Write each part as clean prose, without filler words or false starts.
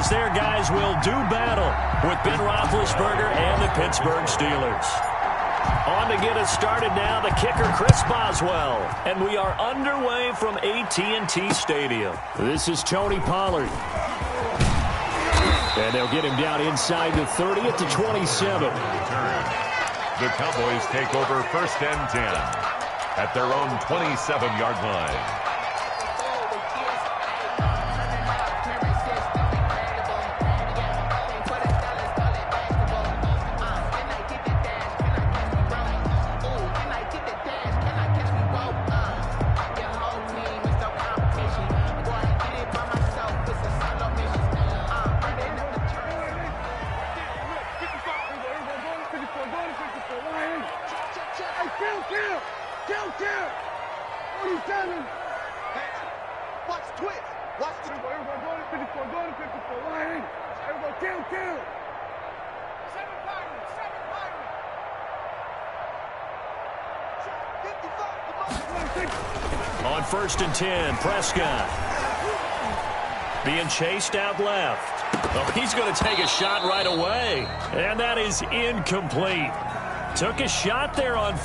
as their guys will do battle with Ben Roethlisberger and the Pittsburgh Steelers. On to get us started now, the kicker, Chris Boswell. And we are underway from AT&T Stadium. This is Tony Pollard. And they'll get him down inside the 30 at the 27. The Cowboys take over 1st and 10 at their own 27-yard line. On 1st and 10, Prescott. Being chased out left. Oh, he's going to take a shot right away. And that is incomplete. Took a shot there on...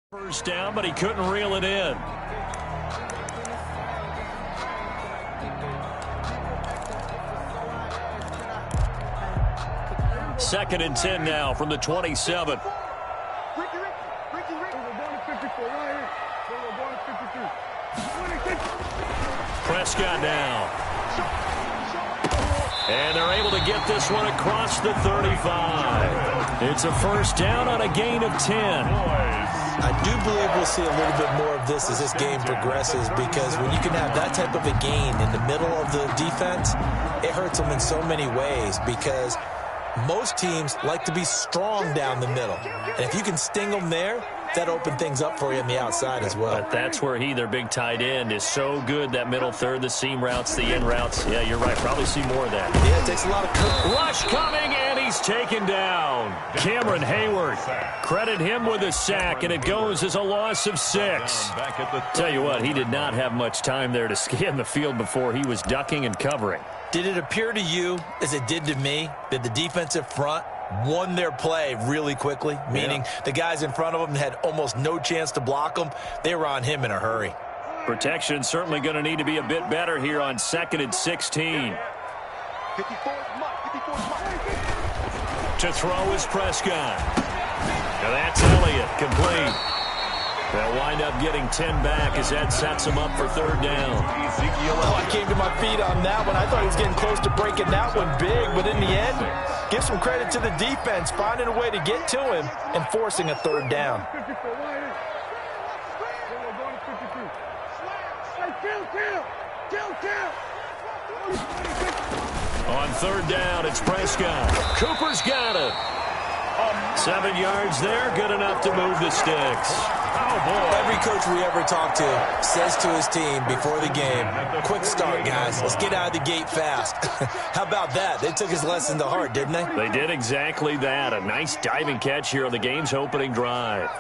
First down, but he couldn't reel it in. Second and 10 now from the 27. Prescott now. And they're able to get this one across the 35. It's a first down on a gain of 10. I do believe we'll see a little bit more of this as this game progresses, because when you can have that type of a gain in the middle of the defense, it hurts them in so many ways, because most teams like to be strong down the middle. And if you can sting them there, that opens things up for you on the outside as well. But that's where their big tight end, is so good, that middle third, the seam routes, the in routes. Yeah, you're right. Probably see more of that. Yeah, it takes a lot of courage. Rush coming, and he's taken down. Cameron Hayward. Credit him with a sack, and it goes as a loss of 6. Tell you what, he did not have much time there to scan the field before he was ducking and covering. Did it appear to you, as it did to me, that the defensive front won their play really quickly? Meaning the guys in front of them had almost no chance to block them. They were on him in a hurry. Protection certainly going to need to be a bit better here on 2nd and 16. To throw is Prescott. Now that's Elliott, complete. They'll wind up getting 10 back as that sets them up for 3rd down. Oh, I came to my feet on that one. I thought he was getting close to breaking that one big, but in the end, give some credit to the defense, finding a way to get to him and forcing a 3rd down. On 3rd down, it's Prescott. Cooper's got it. 7 yards there, good enough to move the sticks. Oh, boy. Every coach we ever talk to says to his team before the game, quick start, guys. Let's get out of the gate fast. How about that? They took his lesson to heart, didn't they? They did exactly that. A nice diving catch here on the game's opening drive.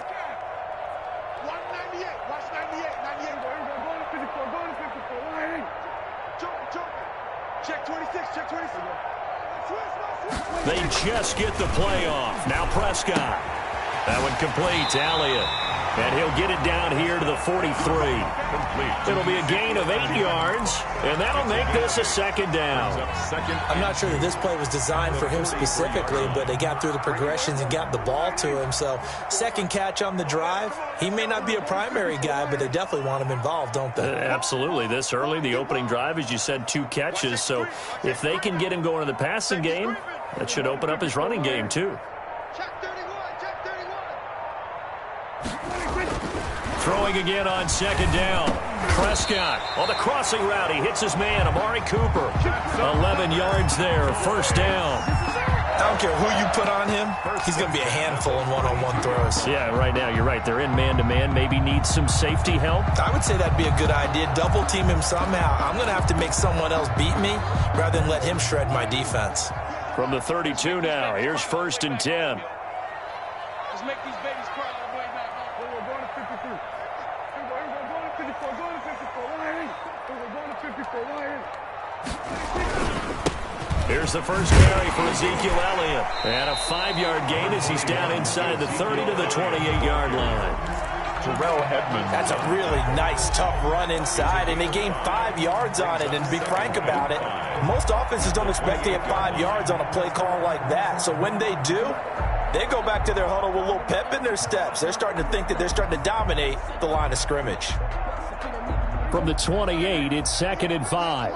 They just get the play off. Now Prescott. That one complete to Elliott. And he'll get it down here to the 43. It'll be a gain of 8 yards, and that'll make this a second down. I'm not sure that this play was designed for him specifically, but they got through the progressions and got the ball to him. So second catch on the drive. He may not be a primary guy, but they definitely want him involved, don't they? Absolutely. This early, the opening drive, as you said, 2 catches. So if they can get him going in the passing game, that should open up his running game too. Throwing again on second down. Prescott on the crossing route. He hits his man, Amari Cooper. 11 yards there, first down. I don't care who you put on him. He's going to be a handful in one-on-one throws. Yeah, right now, you're right. They're in man-to-man. Maybe need some safety help. I would say that'd be a good idea. Double team him somehow. I'm going to have to make someone else beat me rather than let him shred my defense. From the 32 now, here's first and 10. Let's make these babies cry all the way back. We're going to 53. We're going to 54. Going to 54. We're going to 54. Here's the first carry for Ezekiel Elliott. And a 5-yard gain as he's down inside the 30 to the 28-yard line. Terrell Edmonds. That's a really nice, tough run inside, and they gained 5 yards on it. And to be frank about it, most offenses don't expect to get 5 yards on a play call like that. So when they do, they go back to their huddle with a little pep in their steps. They're starting to think that they're starting to dominate the line of scrimmage. From the 28, it's second and 5.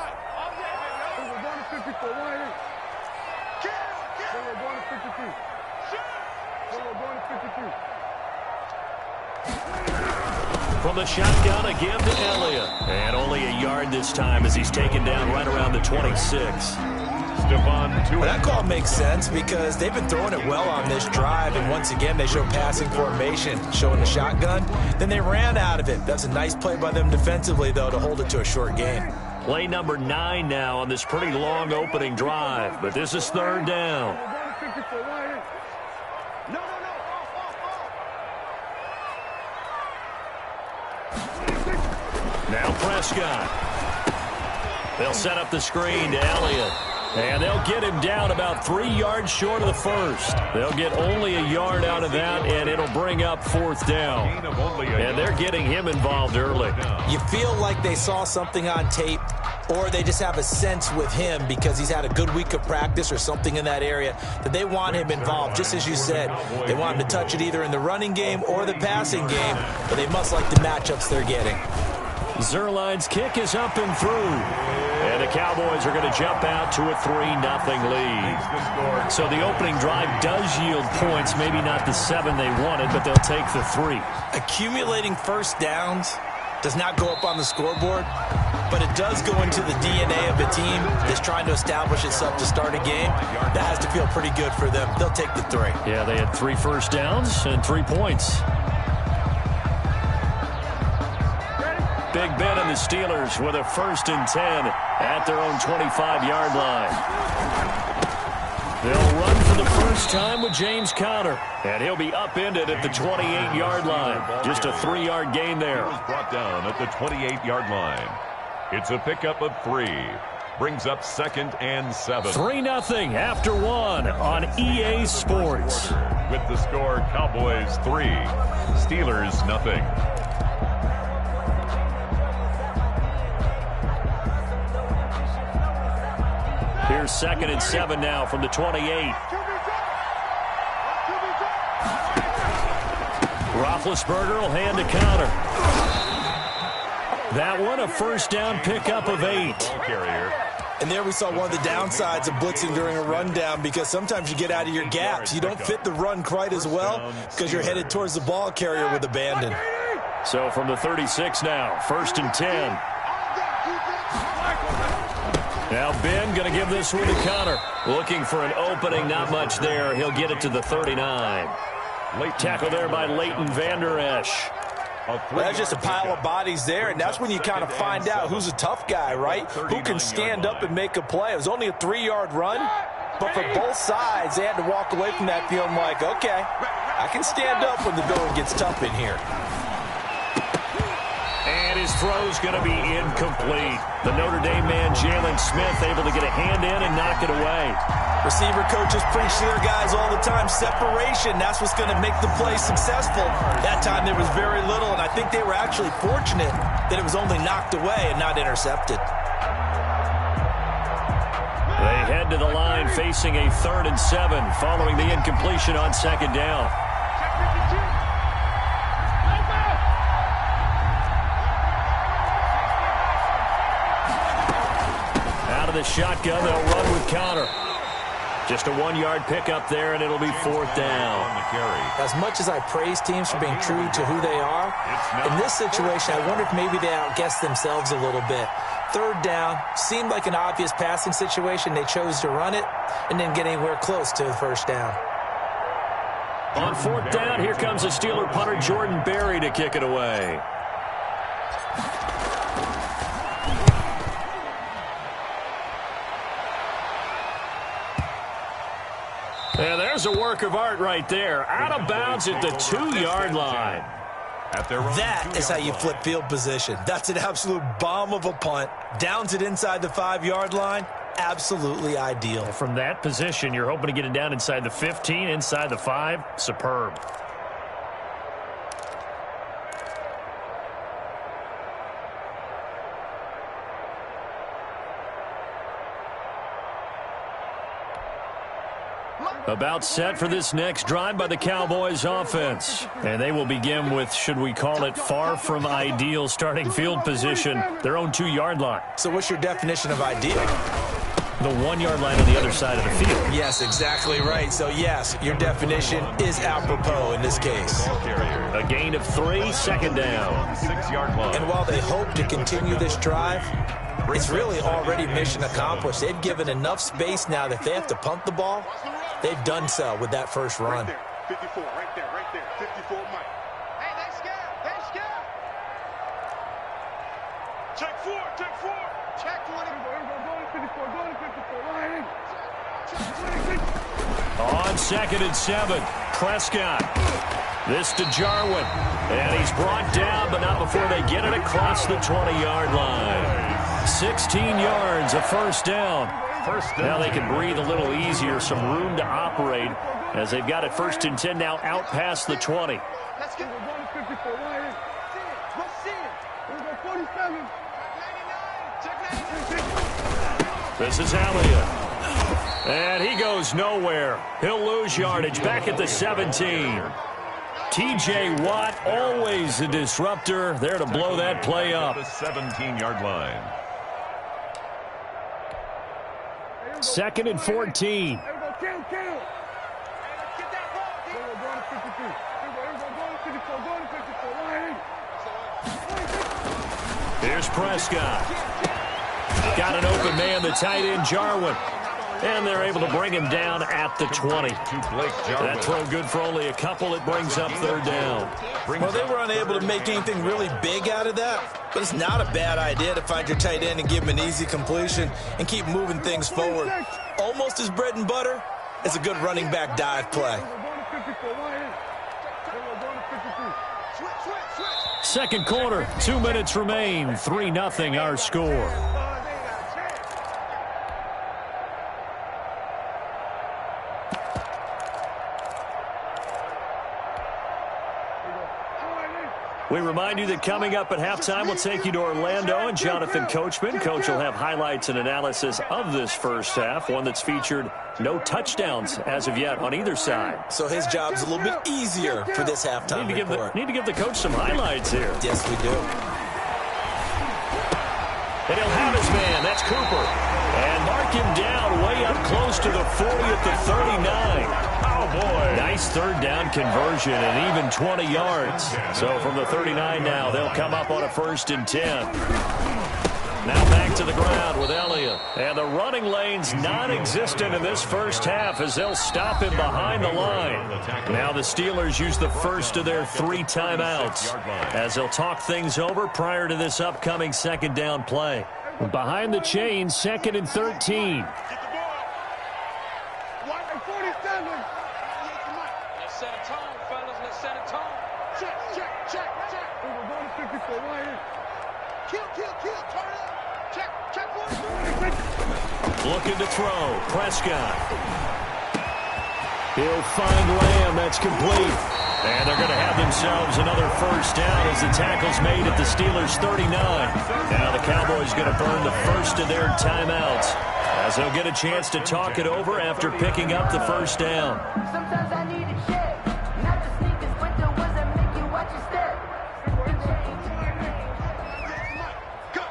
From the shotgun again to Elliott. And only a yard this time as he's taken down right around the 26. Well, that call makes sense because they've been throwing it well on this drive, and once again they show passing formation, showing the shotgun. Then they ran out of it. That's a nice play by them defensively, though, to hold it to a short gain. Play number 9 now on this pretty long opening drive, but this is third down. Now Prescott. They'll set up the screen to Elliott. And they'll get him down about 3 yards short of the first. They'll get only a yard out of that, and it'll bring up fourth down. And they're getting him involved early. You feel like they saw something on tape, or they just have a sense with him because he's had a good week of practice or something in that area that they want him involved. Just as you said, they want him to touch it either in the running game or the passing game, but they must like the matchups they're getting. Zerline's kick is up and through. And the Cowboys are going to jump out to a 3-0 lead. So the opening drive does yield points, maybe not the 7 they wanted, but they'll take the 3. Accumulating first downs does not go up on the scoreboard, but it does go into the DNA of a team that's trying to establish itself to start a game. That has to feel pretty good for them. They'll take the 3. Yeah, they had 3 first downs and 3 points. Big Ben and the Steelers with a first and 10 at their own 25-yard line. They'll run for the first time with James Conner, and he'll be upended at the 28-yard line. Just a 3-yard gain there. Brought down at the 28-yard line. It's a pickup of 3. Brings up second and 7. 3-0 after 1 on EA Sports. With the score, Cowboys 3, Steelers 0. Here's second and 7 now from the 28. Roethlisberger will hand to Conner. That one a first down pickup of 8. And there we saw one of the downsides of blitzing during a rundown because sometimes you get out of your gaps. You don't fit the run quite as well because you're headed towards the ball carrier with abandon. So from the 36 now, first and 10. Now Ben going to give this one to Conner. Looking for an opening, not much there. He'll get it to the 39. Late tackle there by Leighton Vander Esch. Well, that's just a pile of bodies there, and that's when you kind of find out who's a tough guy, right? Who can stand up and make a play. It was only a 3-yard run, but for both sides, they had to walk away from that feeling like, okay, I can stand up when the going gets tough in here. And his throw's going to be incomplete. The Notre Dame man, Jalen Smith, able to get a hand in and knock it away. Receiver coaches preach to their guys all the time. Separation, that's what's going to make the play successful. That time there was very little, and I think they were actually fortunate that it was only knocked away and not intercepted. They head to the line facing a 3rd and 7 following the incompletion on 2nd down. Out of the shotgun, they'll run with Connor. Just a 1-yard pickup there, and it'll be 4th down. As much as I praise teams for being true to who they are, in this situation, I wonder if maybe they outguessed themselves a little bit. 3rd down, seemed like an obvious passing situation. They chose to run it and didn't get anywhere close to the 1st down. On 4th down, here comes the Steeler punter Jordan Berry to kick it away. Yeah, there's a work of art right there. Out of bounds at the 2-yard line. That is how you flip field position. That's an absolute bomb of a punt. Downs it inside the 5-yard line. Absolutely ideal. From that position, you're hoping to get it down inside the 15, inside the 5. Superb. About set for this next drive by the Cowboys offense. And they will begin with, should we call it, far from ideal starting field position, their own 2-yard line. So what's your definition of ideal? The 1-yard line on the other side of the field. Yes, exactly right. So, yes, your definition is apropos in this case. A gain of 3, 2nd down. 6-yard line. And while they hope to continue this drive, it's really already mission accomplished. They've given enough space now that if they have to punt the ball, they've done so with that first run. Right there, 54, right there, 54, Mike. Hey, they scared. Check 4. Check 20. Go to 54, line. On 2nd and 7, Prescott. This to Jarwin. And he's brought down, but not before they get it across the 20-yard line. 16 yards, a 1st down. Now they can breathe a little easier, some room to operate as they've got it 1st and 10 now out past the 20. Let's go. Go to 54, line. Go see it. We're going 47. 99. This is Elliott. And he goes nowhere. He'll lose yardage back at the 17. T.J. Watt, always a disruptor, there to blow that play up. The 17-yard line. 2nd and 14. Kill. Get that ball, Go to 53. Go to 54, line. Here's Prescott. Got an open man, the tight end, Jarwin. And they're able to bring him down at the 20. That throw good for only a couple. It brings up 3rd down. Well, they were unable to make anything really big out of that, but it's not a bad idea to find your tight end and give him an easy completion and keep moving things forward. Almost as bread and butter as a good running back dive play. 2nd quarter, 2 minutes remain. 3-0 our score. We remind you that coming up at halftime, we'll take you to Orlando and Jonathan Coachman. Coach will have highlights and analysis of this first half, one that's featured no touchdowns as of yet on either side. So his job's a little bit easier for this halftime report. Need to give the coach some highlights here. Yes, we do. And he'll have his man. That's Cooper. And mark him down way up close to the 40 at the 39. Oh, boy. Nice 3rd down conversion and even 20 yards. So from the 39 now, they'll come up on a 1st and 10. Now back to the ground with Elliott. And the running lane's non-existent in this first half as they'll stop him behind the line. Now the Steelers use the first of their 3 timeouts as they'll talk things over prior to this upcoming 2nd down play. Behind the chains, 2nd and 13. Looking to throw. Prescott. He'll find Lamb. That's complete. And they're going to have themselves another first down as the tackle's made at the Steelers' 39. Now the Cowboys going to burn the first of their timeouts as they'll get a chance to talk it over after picking up the first down. Sometimes I need a check, not the sneakers, but the ones that make you watch your step. Cut.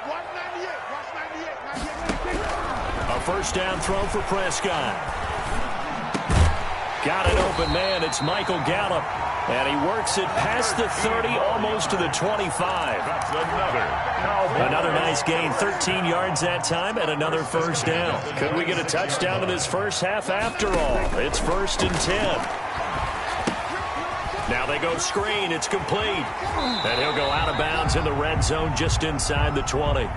Watch 98. A first down throw for Prescott. Got an open man. It's Michael Gallup. And he works it past the 30, almost to the 25. That's Another nice gain, 13 yards that time, and another first down. Could we get a touchdown in this first half after all? It's 1st and 10. Now they go screen. It's complete. And he'll go out of bounds in the red zone just inside the 20.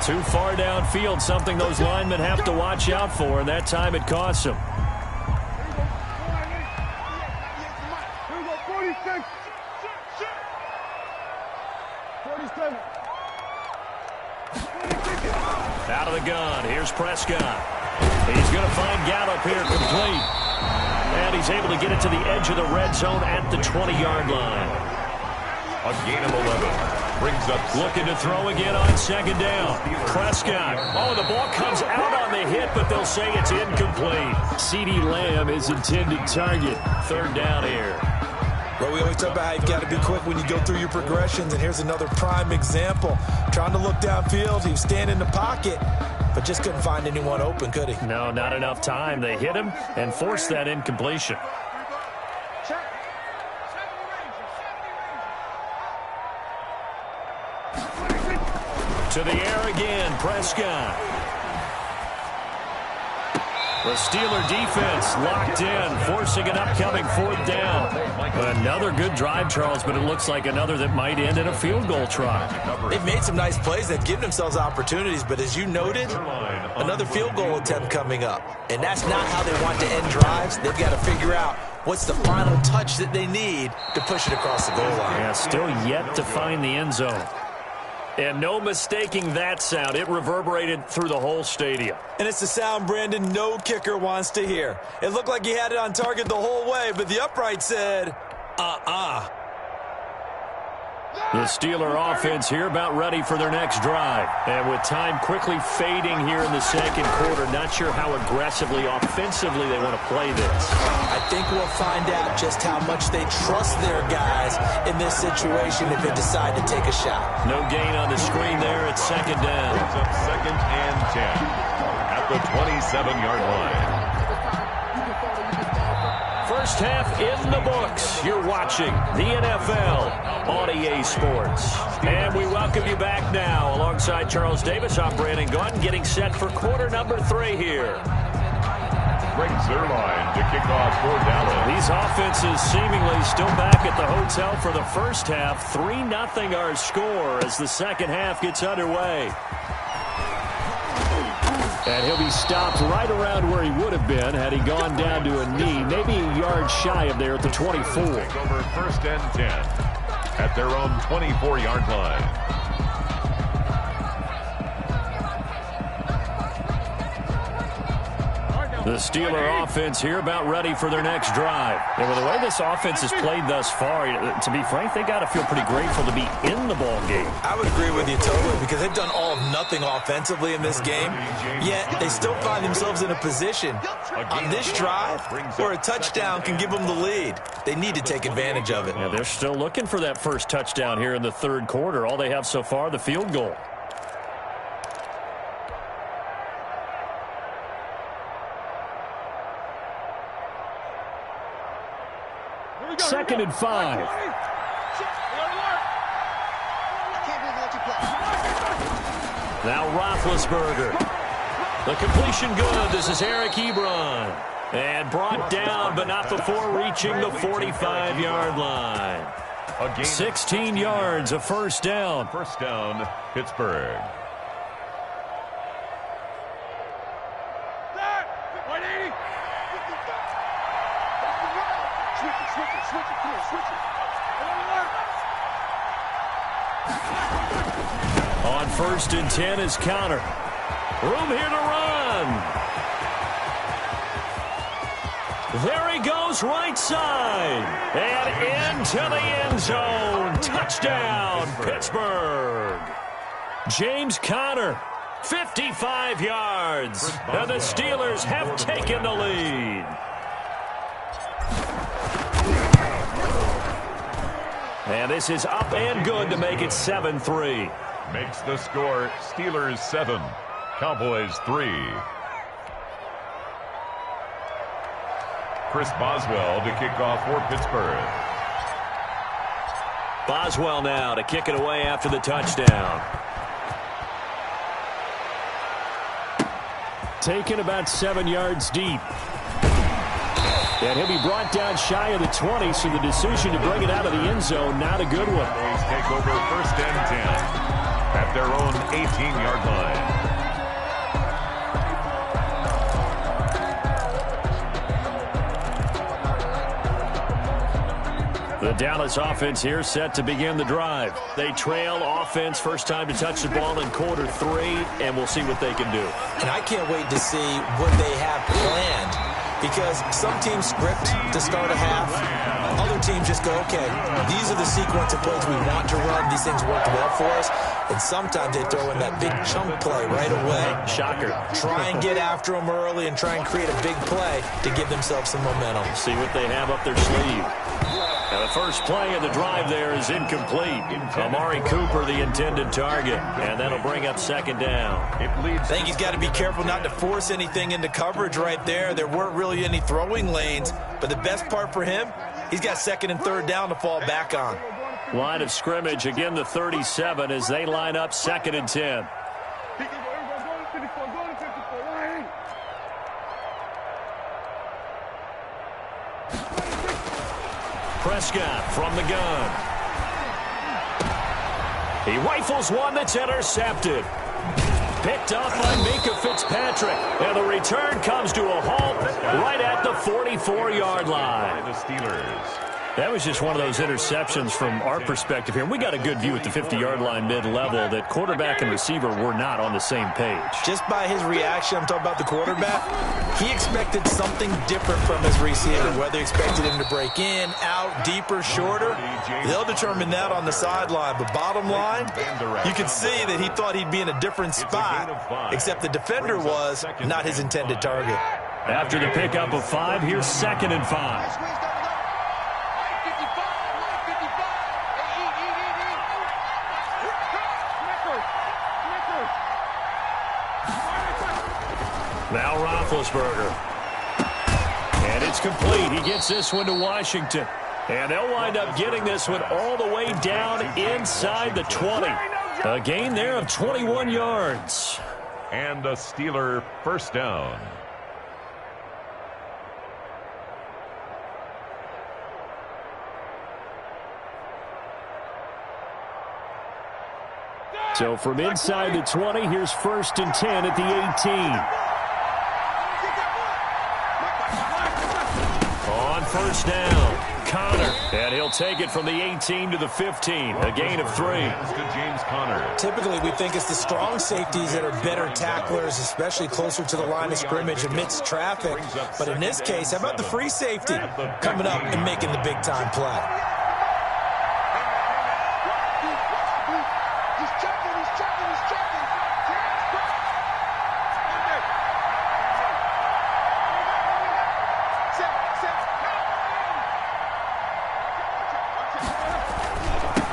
Too far downfield, something those linemen have to watch out for, and that time it costs them. 47. Out of the gun. Here's Prescott. He's going to find Gallup here complete. And he's able to get it to the edge of the red zone at the 20-yard line. A gain of 11. Brings up looking to throw again on second down. Prescott. Oh, the ball comes out on the hit, but they'll say it's incomplete. CeeDee Lamb is intended target. 3rd down here. Well, we always talk about how you've got to be quick when you go through your progressions, and here's another prime example. Trying to look downfield, he was standing in the pocket, but just couldn't find anyone open, could he? No, not enough time. They hit him and forced that incompletion. To the air again, Prescott. The Steeler defense locked in, forcing an upcoming 4th down. Another good drive, Charles, but it looks like another that might end in a field goal try. They've made some nice plays. They've given themselves opportunities, but as you noted, another field goal attempt coming up. And that's not how they want to end drives. They've got to figure out what's the final touch that they need to push it across the goal line. Yeah, still yet to find the end zone. And no mistaking that sound. It reverberated through the whole stadium. And it's the sound, Brandon, no kicker wants to hear. It looked like he had it on target the whole way, but the upright said, The Steeler offense here about ready for their next drive. And with time quickly fading here in the second quarter, not sure how aggressively, offensively they want to play this. I think we'll find out just how much they trust their guys in this situation if they decide to take a shot. No gain on the screen there. It's 2nd down. Brings up 2nd and 10 at the 27-yard line. First half in the books. You're watching the NFL on EA Sports. And we welcome you back now alongside Charles Davis. I'm Brandon Gaudin getting set for quarter number 3 here. Greg Zuerlein to kick off for Dallas. These offenses seemingly still back at the hotel for the first half. 3-0 our score as the second half gets underway. And he'll be stopped right around where he would have been had he gone down to a knee, maybe a yard shy of there at the 24. Take over 1st and 10 at their own 24-yard line. The Steeler offense here about ready for their next drive. And with the way this offense has played thus far, to be frank, they got to feel pretty grateful to be in the ball game. I would agree with you totally because they've done all of nothing offensively in this game, yet they still find themselves in a position on this drive where a touchdown can give them the lead. They need to take advantage of it. Yeah, they're still looking for that first touchdown here in the 3rd quarter. All they have so far, the field goal. Second and 5. Now Roethlisberger. The completion good. This is Eric Ebron. And brought down, but not before reaching the 45-yard line. 16 yards, a first down. First down, Pittsburgh. On 1st and 10 is Connor. Room here to run. There he goes right side. And into the end zone. Touchdown, Pittsburgh. James Conner, 55 yards. And the Steelers have taken the lead. And this is up and good to make it 7-3. Makes the score Steelers 7, Cowboys 3. Chris Boswell to kick off for Pittsburgh. Boswell now to kick it away after the touchdown. Taken about 7 yards deep. And he'll be brought down shy of the 20, so the decision to bring it out of the end zone, not a good one. Cowboys take over first and 10 at their own 18-yard line. The Dallas offense here set to begin the drive. They trail offense, first time to touch the ball in quarter 3, and we'll see what they can do. And I can't wait to see what they have planned, because some teams script to start a half. Other teams just go, okay, these are the sequence of plays we want to run. These things worked well for us. And sometimes they throw in that big chunk play right away. Shocker. Try and get after them early and try and create a big play to give themselves some momentum. See what they have up their sleeve. Now the first play of the drive there is incomplete. Amari Cooper, the intended target. And that'll bring up second down. I think he's got to be careful not to force anything into coverage right there. There weren't really any throwing lanes. But the best part for him, he's got second and third down to fall back on. Line of scrimmage, again the 37 as they line up second and 10. Prescott from the gun. He rifles one that's intercepted. Picked up by Minka Fitzpatrick. And the return comes to a halt right at the 44-yard line. The Steelers. That was just one of those interceptions from our perspective here. We got a good view at the 50-yard line mid-level that quarterback and receiver were not on the same page. Just by his reaction, I'm talking about the quarterback, he expected something different from his receiver, whether he expected him to break in, out, deeper, shorter. They'll determine that on the sideline. But bottom line, you can see that he thought he'd be in a different spot, except the defender was not his intended target. After the pickup of 5, here's second and 5. Now Roethlisberger. And it's complete. He gets this one to Washington. And they'll wind up getting this one all the way down inside the 20. A gain there of 21 yards. And a Steeler first down. So from inside the 20, here's first and 10 at the 18. On first down, Conner. And he'll take it from the 18 to the 15. A gain of 3. To James Conner. Typically, we think it's the strong safeties that are better tacklers, especially closer to the line of scrimmage amidst traffic. But in this case, how about the free safety coming up and making the big-time play?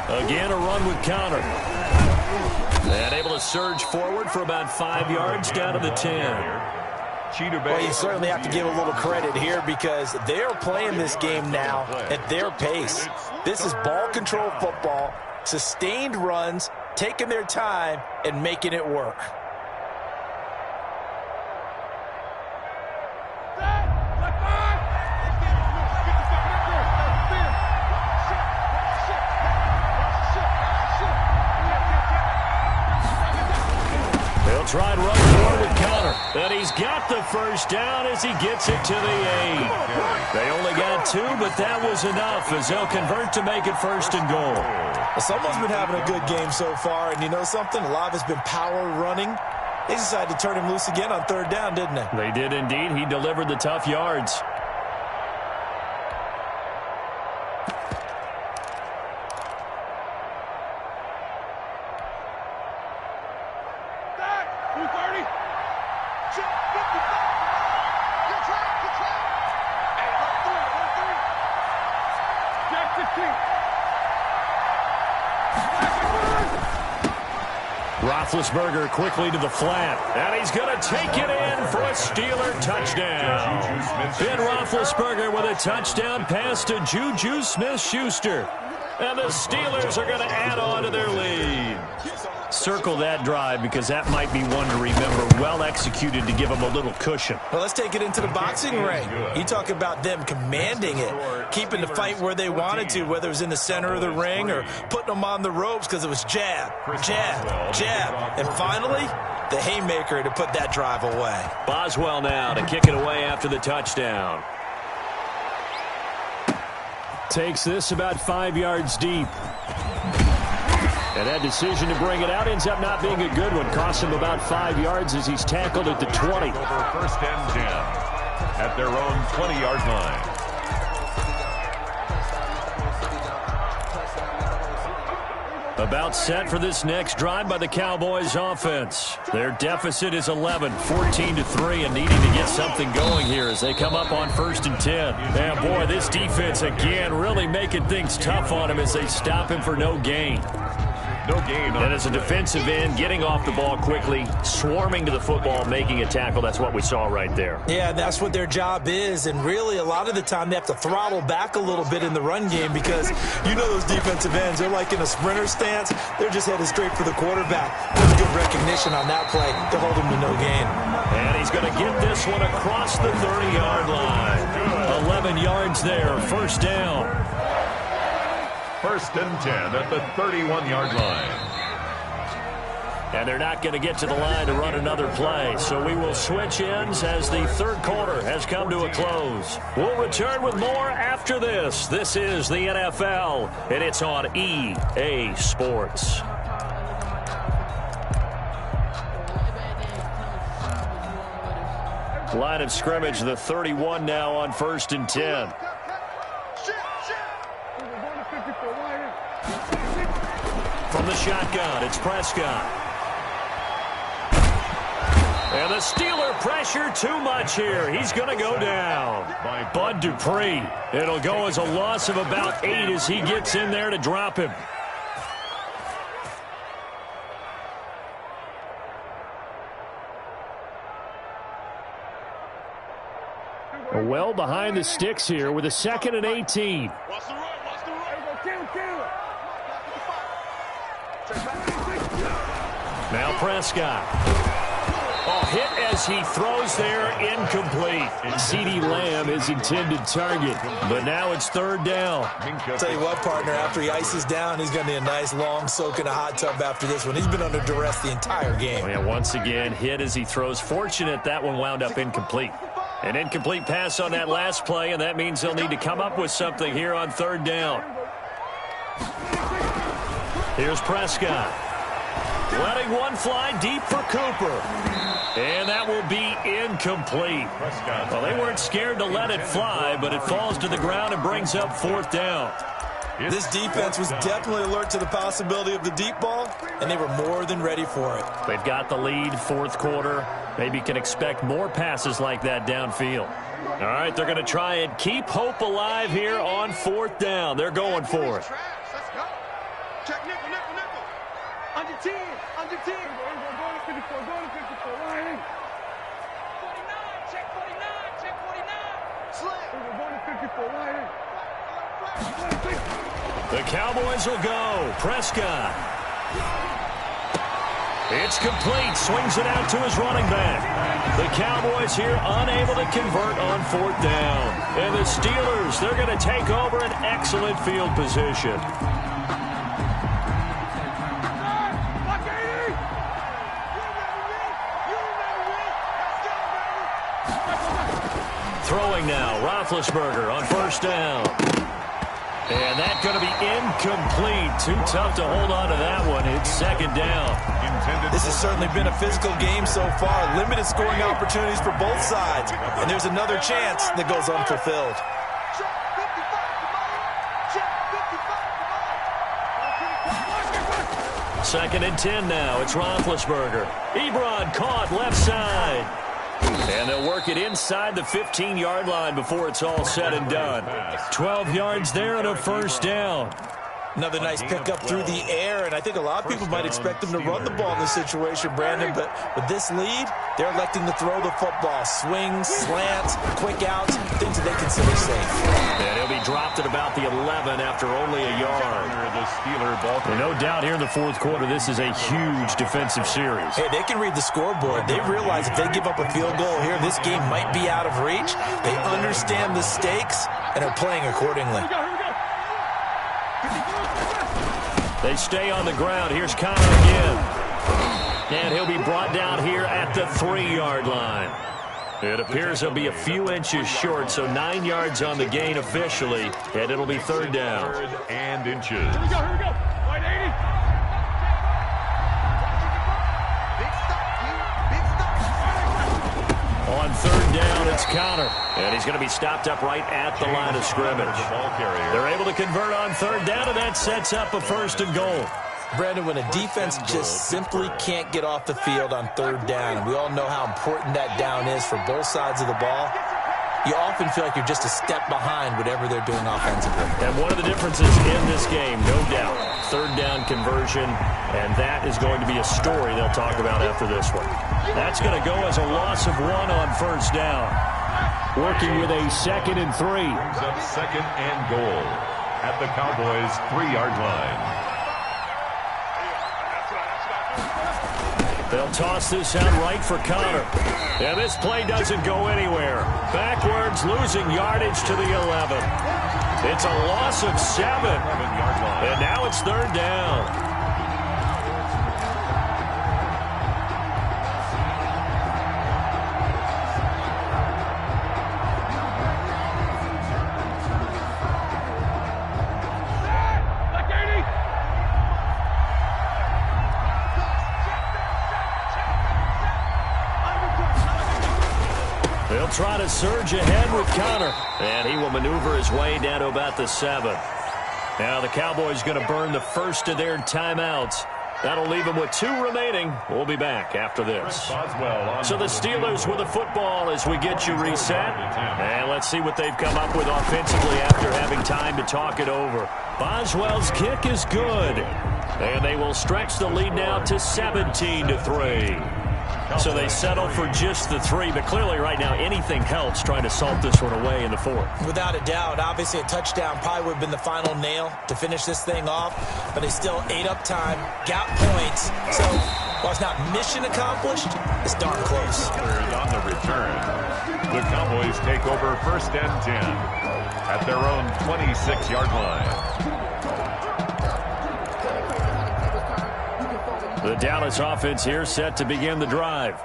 Again, a run with Conner. And able to surge forward for about 5 yards down to the 10. Well, you certainly have to give a little credit here because they're playing this game now at their pace. This is ball control football, sustained runs, taking their time, and making it work. Try and run forward with Conner. And he's got the first down as he gets it to the 8. They only got 2, but that was enough as they'll convert to make it first and goal. Well, someone's been having a good game so far, and you know something? A lot of it's been power running. They decided to turn him loose again on third down, didn't they? They did indeed. He delivered the tough yards. 230. Check 55. Good track, good track. Hey, look through. Jack 15. Roethlisberger quickly to the flat, and he's going to take it in for a Steeler touchdown. Ben Roethlisberger with a touchdown pass to Juju Smith-Schuster. And the Steelers are going to add on to their lead. Circle that drive because that might be one to remember. Well executed to give them a little cushion. Well, let's take it into the boxing ring. You talk about them commanding it, keeping the fight where they wanted to, whether it was in the center of the ring or putting them on the ropes because it was jab, jab, jab. And finally, the haymaker to put that drive away. Boswell now to kick it away after the touchdown. Takes this about 5 yards deep. And that decision to bring it out ends up not being a good one. Costs him about 5 yards as he's tackled at the 20. Over first and 10 at their own 20-yard line. About set for this next drive by the Cowboys offense. Their deficit is 11, 14-3, and needing to get something going here as they come up on first and 10. And boy, this defense again really making things tough on him as they stop him for no gain. No gain. And as a defensive end, getting off the ball quickly, swarming to the football, making a tackle. That's what we saw right there. Yeah, that's what their job is. And really, a lot of the time, they have to throttle back a little bit in the run game because you know those defensive ends, they're like in a sprinter stance. They're just headed straight for the quarterback. There's good recognition on that play to hold him to no gain. And he's going to get this one across the 30-yard line. 11 yards there, first down. First and 10 at the 31-yard line. And they're not going to get to the line to run another play. So we will switch ends as the third quarter has come to a close. We'll return with more after this. This is the NFL, and it's on EA Sports. Line of scrimmage, the 31 now on first and 10. From the shotgun, it's Prescott. And the Steeler pressure too much here. He's going to go down by Bud Dupree. It'll go as a loss of about 8 as he gets in there to drop him. Well behind the sticks here with a 2nd and 18. Watch the run, watch the run. Now Prescott. Oh, hit as he throws there, incomplete. CeeDee Lamb, his intended target. But now it's third down. I'll tell you what, partner, after he ices down, he's going to need a nice long soak in a hot tub after this one. He's been under duress the entire game. And once again, hit as he throws. Fortunate that one wound up incomplete. An incomplete pass on that last play, and that means they'll need to come up with something here on third down. Here's Prescott. Letting one fly deep for Cooper. And that will be incomplete. Well, they weren't scared to let it fly, but it falls to the ground and brings up fourth down. This defense was definitely alert to the possibility of the deep ball, and they were more than ready for it. They've got the lead, fourth quarter. Maybe can expect more passes like that downfield. All right, they're going to try and keep hope alive here on fourth down. They're going for it. Let's go. Check nickel, nickel, nickel. Under 10, under 10. Go to 54, go to 54. Line. 49, check 49, check 49. Slam. Go to 54, line. The Cowboys will go. Prescott. It's complete. Swings it out to his running back. The Cowboys here unable to convert on fourth down. And the Steelers, they're going to take over an excellent field position. Throwing now, Roethlisberger on first down. And that's going to be incomplete. Too tough to hold on to that one. It's second down. This has certainly been a physical game so far. Limited scoring opportunities for both sides. And there's another chance that goes unfulfilled. 2nd and 10 now. It's Roethlisberger. Ebron caught left side. And they'll work it inside the 15-yard line before it's all said and done. 12 yards there and a first down. Another nice pickup through the air, and I think a lot of people might expect them to run the ball in this situation, Brandon, but with this lead, they're electing to throw the football. Swings, slants, quick outs, things that they consider safe. And he'll be dropped at about the 11 after only a yard. No doubt here in the fourth quarter, this is a huge defensive series. Hey, they can read the scoreboard. They realize if they give up a field goal here, this game might be out of reach. They understand the stakes and are playing accordingly. They stay on the ground. Here's Connor again. And he'll be brought down here at the 3-yard line. It appears he'll be a few inches short, so 9 yards on the gain officially, and it'll be 3rd down. 3rd and inches. Here we go. Line 80. On 3rd down, it's Connor. And he's going to be stopped up right at the line of scrimmage. They're able to convert on 3rd down, and that sets up a 1st and goal. Brandon, when a defense just simply can't get off the field on 3rd down, and we all know how important that down is for both sides of the ball, you often feel like you're just a step behind whatever they're doing offensively. And one of the differences in this game, no doubt, 3rd down conversion, and that is going to be a story they'll talk about after this one. That's going to go as a loss of 1 on 1st down. Working with a 2nd and 3. Up 2nd and goal at the Cowboys' 3-yard line. They'll toss this out right for Connor. And this play doesn't go anywhere. Backwards, losing yardage to the 11. It's a loss of 7. And now it's 3rd down. They'll try to surge ahead with Connor. And he will maneuver his way down to about the 7. Now the Cowboys going to burn the first of their timeouts. That'll leave them with 2 remaining. We'll be back after this. So the Steelers with the football as we get you reset. And let's see what they've come up with offensively after having time to talk it over. Boswell's kick is good. And they will stretch the lead now to 17-3. So they settle for just the 3, but clearly right now anything helps trying to salt this one away in the 4th. Without a doubt, obviously a touchdown probably would have been the final nail to finish this thing off, but they still ate up time, got points. So while it's not mission accomplished, it's darn close. On the return, the Cowboys take over 1st and 10 at their own 26-yard line. The Dallas offense here set to begin the drive.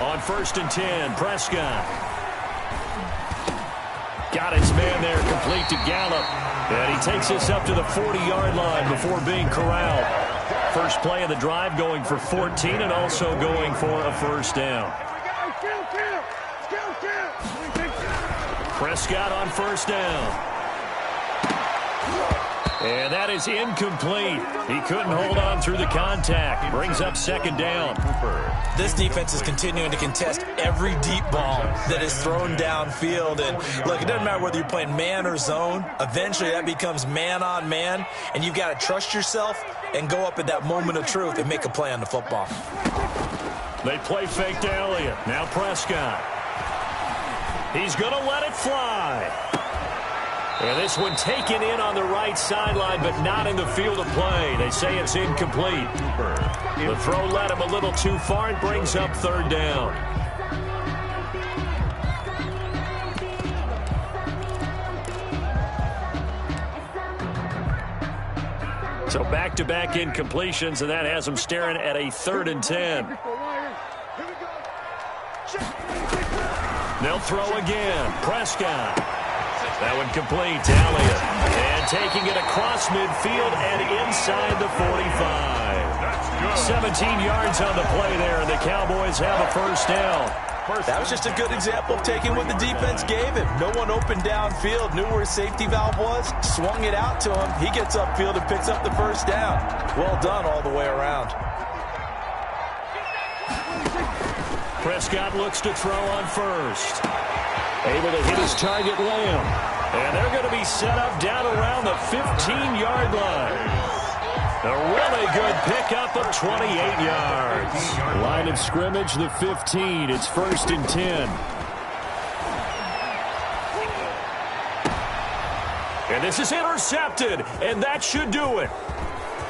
On 1st and 10, Prescott. Got his man there, complete to Gallup. And he takes us up to the 40-yard line before being corralled. First play of the drive going for 14 and also going for a 1st down. Prescott on 1st down. And that is incomplete. He couldn't hold on through the contact. Brings up 2nd down. This defense is continuing to contest every deep ball that is thrown downfield. And look, it doesn't matter whether you're playing man or zone. Eventually that becomes man on man. And you've got to trust yourself and go up at that moment of truth and make a play on the football. They play fake to Elliott. Now Prescott. He's going to let it fly. And this one taken in on the right sideline, but not in the field of play. They say it's incomplete. The throw led him a little too far. It brings up 3rd down. So back-to-back incompletions, and that has him staring at a 3rd and 10. They'll throw again. Prescott. That one complete to Elliott. And taking it across midfield and inside the 45. 17 yards on the play there, and the Cowboys have a 1st down. first. That was just a good example of taking what the defense gave him. No one opened downfield, knew where his safety valve was, swung it out to him. He gets upfield and picks up the first down. Well done all the way around. Prescott looks to throw on first. Able to hit his target, Lamb. And they're going to be set up down around the 15-yard line. A really good pickup of 28 yards. Line of scrimmage, the 15. It's 1st and 10. And this is intercepted, and that should do it.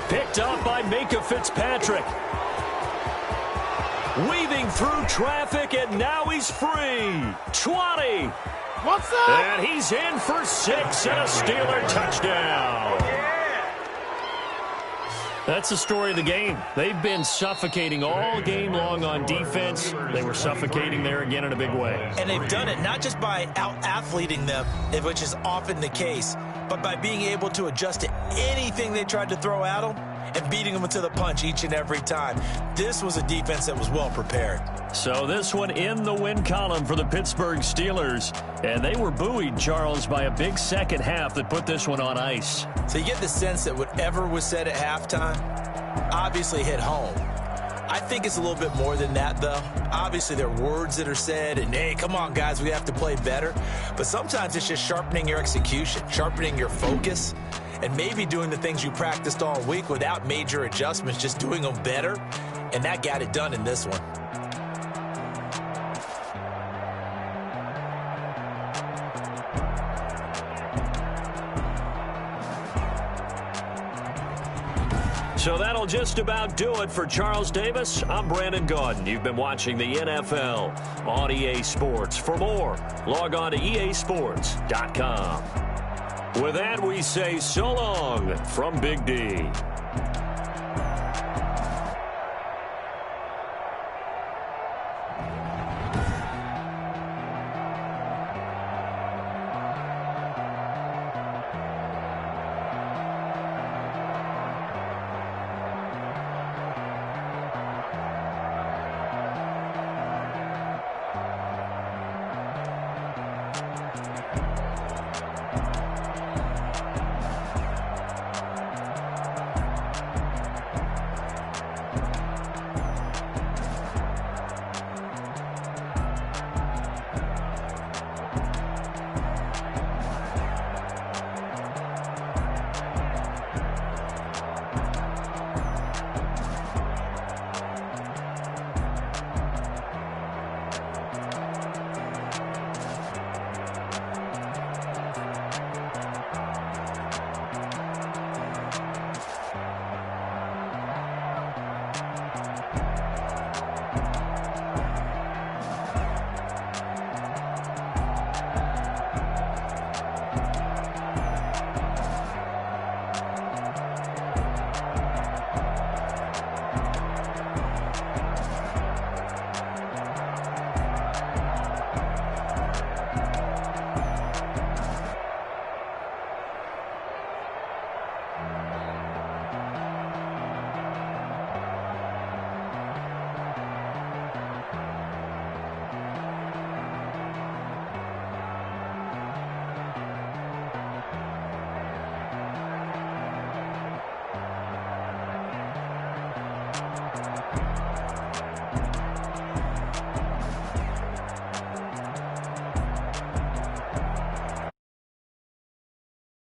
Picked up by Micah Fitzpatrick. Weaving through traffic, and now he's free. 20. What's up? And he's in for 6 and a Steeler touchdown. That's the story of the game. They've been suffocating all game long on defense. They were suffocating there again in a big way. And they've done it not just by out-athleting them, which is often the case, but by being able to adjust to anything they tried to throw at them and beating them to the punch each and every time. This was a defense that was well prepared. So this one in the win column for the Pittsburgh Steelers. And they were buoyed, Charles, by a big second half that put this one on ice. So you get the sense that whatever was said at halftime obviously hit home. I think it's a little bit more than that, though. Obviously, there are words that are said, and, hey, come on, guys, we have to play better. But sometimes it's just sharpening your execution, sharpening your focus, and maybe doing the things you practiced all week without major adjustments, just doing them better. And that got it done in this one. So that'll just about do it for Charles Davis. I'm Brandon Gaudin. You've been watching the NFL on EA Sports. For more, log on to easports.com. With that, we say so long from Big D.